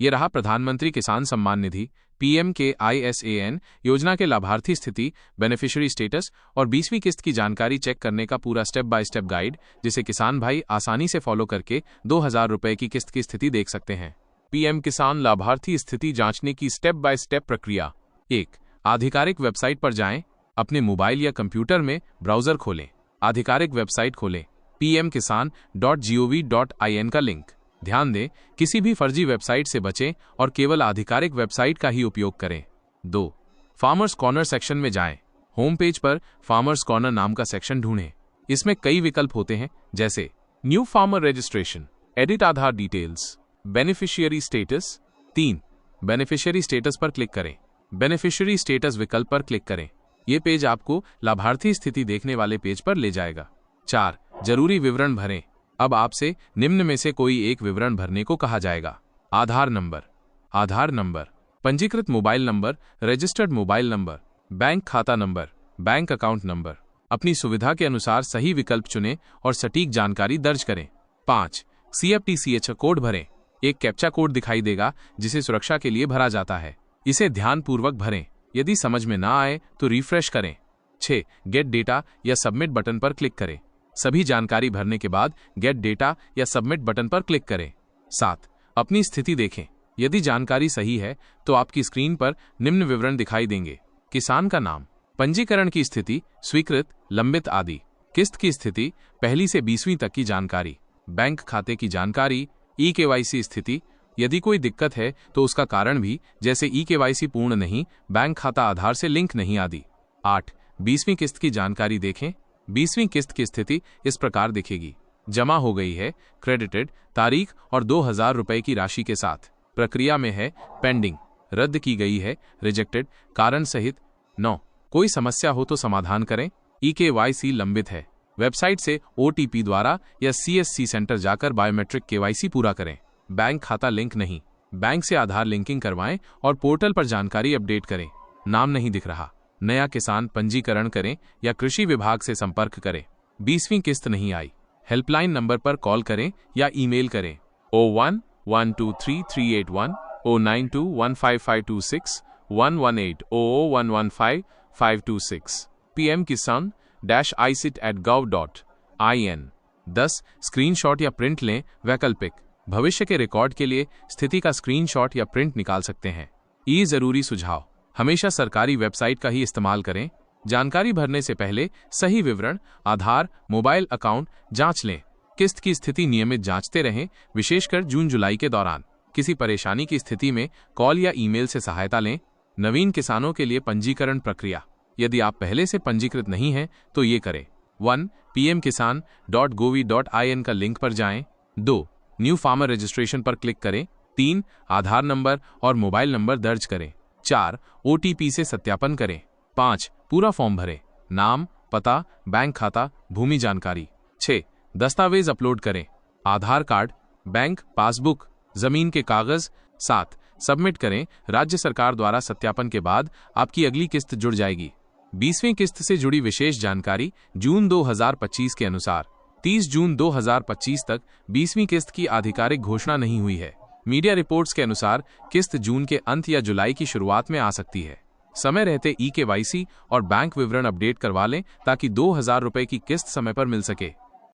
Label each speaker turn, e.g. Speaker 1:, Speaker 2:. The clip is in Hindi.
Speaker 1: ये रहा प्रधानमंत्री किसान सम्मान निधि PMKISAN योजना के लाभार्थी स्थिति, बेनिफिशियरी स्टेटस और 20वीं किस्त की जानकारी चेक करने का पूरा स्टेप बाय स्टेप गाइड, जिसे किसान भाई आसानी से फॉलो करके 2000 रुपए की किस्त की स्थिति देख सकते हैं। PM किसान लाभार्थी स्थिति जांचने की स्टेप बाय स्टेप प्रक्रिया। 1. आधिकारिक वेबसाइट पर जाएं। अपने मोबाइल या कंप्यूटर में ब्राउजर खोलें। आधिकारिक वेबसाइट खोलें। pmkisan.gov.in का लिंक। ध्यान दें, किसी भी फर्जी वेबसाइट से बचें और केवल आधिकारिक वेबसाइट का ही उपयोग करें। 2. फार्मर्स कॉर्नर सेक्शन में जाएं। होम पेज पर फार्मर्स कॉर्नर नाम का सेक्शन ढूंढें। इसमें कई विकल्प होते हैं, जैसे new farmer registration, edit Aadhaar details, beneficiary status. 3. Beneficiary status पर क्लिक करें। बेनिफिशियरी स्टेटस विकल्प पर क्लिक करें। यह पेज आपको लाभार्थी स्थिति देखने वाले पेज पर ले जाएगा। 4. जरूरी विवरण भरें। अब आपसे निम्न में से कोई एक विवरण भरने को कहा जाएगा। आधार नंबर, पंजीकृत mobile number, registered mobile number, bank खाता नंबर, बैंक अकाउंट नंबर। अपनी सुविधा के अनुसार सही विकल्प चुनें और सटीक जानकारी दर्ज करें। 5. CFTCH कोड भरें। एक कैप्चा कोड दिखाई देगा जिसे सुरक्षा के लिए भरा जाता है। इसे ध्यानपूर्वक भरें। यदि समझ में ना आए तो रिफ्रेश करें। 6. गेट डेटा या सबमिट बटन पर क्लिक करें। सभी जानकारी भरने के बाद गेट डेटा या सबमिट बटन पर क्लिक करें। 7. अपनी स्थिति देखें। यदि जानकारी सही है तो आपकी स्क्रीन पर निम्न विवरण दिखाई देंगे। किसान का नाम, पंजीकरण की स्थिति, स्वीकृत, लंबित आदि, किस्त की स्थिति, पहली से 20वीं तक की जानकारी, बैंक खाते की जानकारी, eKYC स्थिति। यदि कोई दिक्कत है तो उसका कारण भी, जैसे eKYC पूर्ण नहीं, बैंक खाता आधार से लिंक नहीं आदि। 8. 20वीं किस्त की जानकारी देखें। 20वीं किस्त की स्थिति इस प्रकार दिखेगी। जमा हो गई है, क्रेडिटेड, तारीख और 2000 रुपए की राशि के साथ। प्रक्रिया में है, पेंडिंग, रद्द की गई है, रिजेक्टेड, कारण सहित। 9. कोई समस्या हो तो समाधान करें। eKYC लंबित है। वेबसाइट से OTP द्वारा या CSC सेंटर जाकर बायोमेट्रिक KYC पूरा करें। बैंक खाता लिंक नहीं, बैंक से आधार लिंकिंग करवाएं और पोर्टल पर जानकारी अपडेट करें। नाम नहीं दिख रहा, नया किसान पंजीकरण करें या कृषि विभाग से संपर्क करें। 20वीं किस्त नहीं आई, हेल्पलाइन नंबर पर कॉल करें या ईमेल करें। 01123381, 092155526, 11800115526। pmkisan-isit@gov.in। 10. स्क्रीनशॉट या प्रिंट लें। वैकल्पिक, भविष्य के रिकॉर्ड के लिए स्थिति का स्क्रीनशॉट या प्रिंट निकाल सकते हैं। ये जरूरी सुझाव, हमेशा सरकारी वेबसाइट का ही इस्तेमाल करें। जानकारी भरने से पहले सही विवरण, आधार, मोबाइल अकाउंट जांच लें। किस्त की स्थिति नियमित जांचते रहें, विशेषकर जून जुलाई के दौरान। किसी परेशानी की स्थिति में कॉल या ईमेल से सहायता लें। नवीन किसानों के लिए पंजीकरण प्रक्रिया। यदि आप पहले से पंजीकृत नहीं हैं तो ये करें। 1. pmkisan.gov.in का लिंक पर जाएं। 2. न्यू फार्मर रजिस्ट्रेशन पर क्लिक करें। 3. आधार नंबर और मोबाइल नंबर दर्ज करें। 4. OTP से सत्यापन करें। 5. पूरा फॉर्म भरें। नाम, पता, बैंक खाता, भूमि जानकारी। 6. दस्तावेज अपलोड करें। आधार कार्ड, बैंक पासबुक, जमीन के कागज। 7. सबमिट करें। राज्य सरकार द्वारा सत्यापन के बाद आपकी अगली किस्त जुड़ जाएगी। 20वीं किस्त से जुड़ी विशेष जानकारी जून 2025 के अनुसार 30 जून 2025 तक 20वीं किस्त की आधिकारिक घोषणा नहीं हुई है। मीडिया रिपोर्ट्स के अनुसार किस्त जून के अंत या जुलाई की शुरुआत में आ सकती है। समय रहते eKYC और बैंक विवरण अपडेट करवा लें ताकि 2000 रुपए की किस्त समय पर मिल सके।